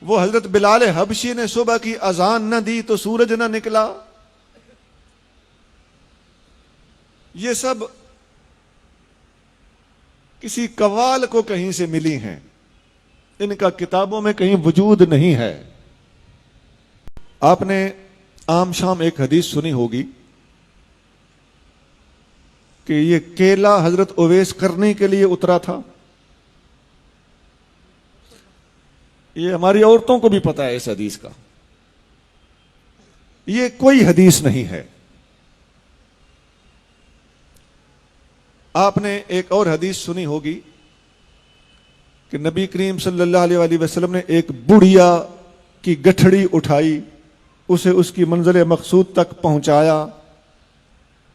وہ حضرت بلال حبشی نے صبح کی اذان نہ دی تو سورج نہ نکلا، یہ سب کسی قوال کو کہیں سے ملی ہیں، ان کا کتابوں میں کہیں وجود نہیں ہے۔ آپ نے عام شام ایک حدیث سنی ہوگی کہ یہ کیلا حضرت اویس کرنے کے لیے اترا تھا۔ یہ ہماری عورتوں کو بھی پتا ہے اس حدیث کا، یہ کوئی حدیث نہیں ہے۔ آپ نے ایک اور حدیث سنی ہوگی کہ نبی کریم صلی اللہ علیہ وآلہ وسلم نے ایک بڑھیا کی گٹھڑی اٹھائی، اسے اس کی منزل مقصود تک پہنچایا،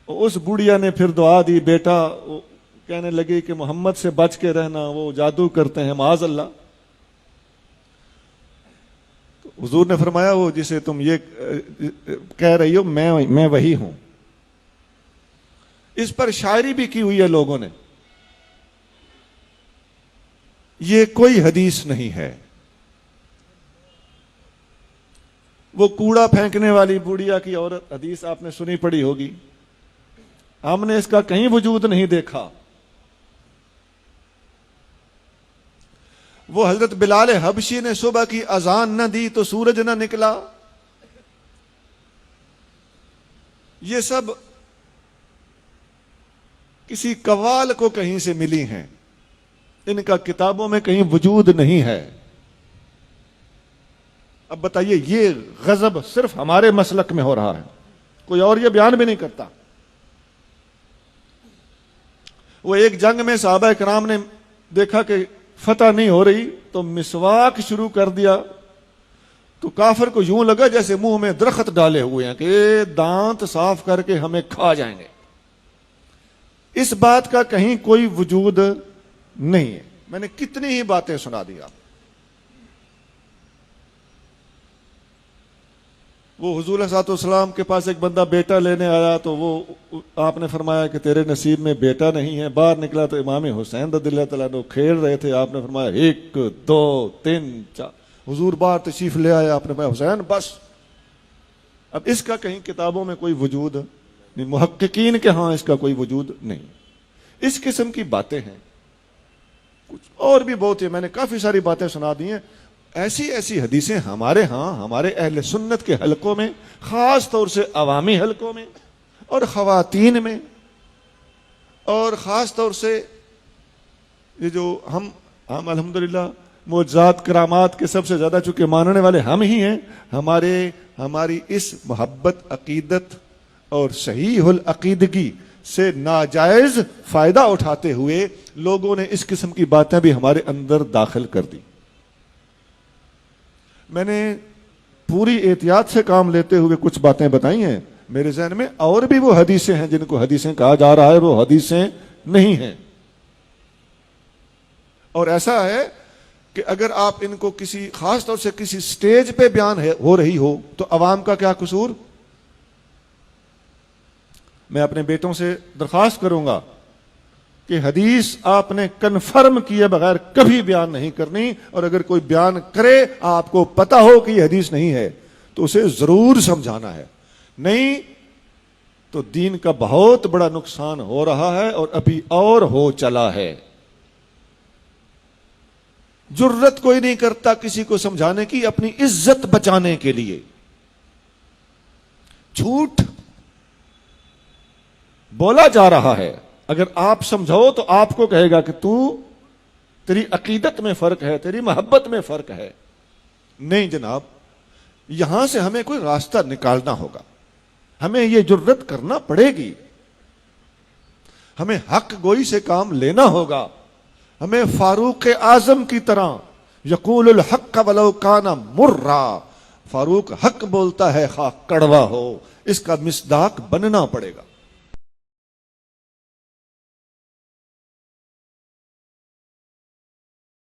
اس بڑھیا نے پھر دعا دی، بیٹا کہنے لگی کہ محمد سے بچ کے رہنا، وہ جادو کرتے ہیں معاذ اللہ۔ تو حضور نے فرمایا وہ جسے تم یہ کہہ رہی ہو میں وہی ہوں۔ اس پر شاعری بھی کی ہوئی ہے لوگوں نے، یہ کوئی حدیث نہیں ہے۔ وہ کوڑا پھینکنے والی بوڑھیا کی عورت حدیث آپ نے سنی پڑی ہوگی، ہم نے اس کا کہیں وجود نہیں دیکھا۔ وہ حضرت بلال حبشی نے صبح کی اذان نہ دی تو سورج نہ نکلا، یہ سب کسی قوال کو کہیں سے ملی ہیں، ان کا کتابوں میں کہیں وجود نہیں ہے۔ اب بتائیے یہ غضب صرف ہمارے مسلک میں ہو رہا ہے، کوئی اور یہ بیان بھی نہیں کرتا۔ وہ ایک جنگ میں صحابہ کرام نے دیکھا کہ فتح نہیں ہو رہی تو مسواک شروع کر دیا، تو کافر کو یوں لگا جیسے منہ میں درخت ڈالے ہوئے ہیں کہ دانت صاف کر کے ہمیں کھا جائیں گے۔ اس بات کا کہیں کوئی وجود نہیں ہے۔ میں نے کتنی ہی باتیں سنا دی آپ۔ وہ حضور صلی اللہ علیہ وسلم کے پاس ایک بندہ بیٹا لینے آیا تو وہ آپ نے فرمایا کہ تیرے نصیب میں بیٹا نہیں ہے۔ باہر نکلا تو امام حسین رضی اللہ تعالیٰ عنہ کھیل رہے تھے، آپ نے فرمایا 1 2 3 4، حضور باہر تشریف لے آئے، آپ نے فرمایا حسین بس۔ اب اس کا کہیں کتابوں میں کوئی وجود نہیں، محققین کے ہاں اس کا کوئی وجود نہیں۔ اس قسم کی باتیں ہیں، کچھ اور بھی بہت ہے، میں نے کافی ساری باتیں سنا دی ہیں۔ ایسی ایسی حدیثیں ہمارے ہاں ہمارے اہل سنت کے حلقوں میں، خاص طور سے عوامی حلقوں میں اور خواتین میں، اور خاص طور سے یہ جو ہم الحمدللہ معجزات کرامات کے سب سے زیادہ چونکہ ماننے والے ہم ہی ہیں، ہماری اس محبت عقیدت اور صحیح العقیدگی سے ناجائز فائدہ اٹھاتے ہوئے لوگوں نے اس قسم کی باتیں بھی ہمارے اندر داخل کر دی۔ میں نے پوری احتیاط سے کام لیتے ہوئے کچھ باتیں بتائی ہیں، میرے ذہن میں اور بھی وہ حدیثیں ہیں جن کو حدیثیں کہا جا رہا ہے، وہ حدیثیں نہیں ہیں۔ اور ایسا ہے کہ اگر آپ ان کو کسی خاص طور سے کسی سٹیج پہ بیان ہو رہی ہو تو عوام کا کیا قصور؟ میں اپنے بیٹوں سے درخواست کروں گا کہ حدیث آپ نے کنفرم کیے بغیر کبھی بیان نہیں کرنی، اور اگر کوئی بیان کرے آپ کو پتا ہو کہ یہ حدیث نہیں ہے تو اسے ضرور سمجھانا ہے، نہیں تو دین کا بہت بڑا نقصان ہو رہا ہے اور ابھی اور ہو چلا ہے۔ جرت کوئی نہیں کرتا کسی کو سمجھانے کی اپنی عزت بچانے کے لیے۔ جھوٹ بولا جا رہا ہے، اگر آپ سمجھاؤ تو آپ کو کہے گا کہ تیری عقیدت میں فرق ہے، تیری محبت میں فرق ہے۔ نہیں جناب، یہاں سے ہمیں کوئی راستہ نکالنا ہوگا، ہمیں یہ جرت کرنا پڑے گی، ہمیں حق گوئی سے کام لینا ہوگا، ہمیں فاروق اعظم کی طرح یقول الحق ولو کان مرا، فاروق حق بولتا ہے خواہ کڑوا ہو، اس کا مصداق بننا پڑے گا۔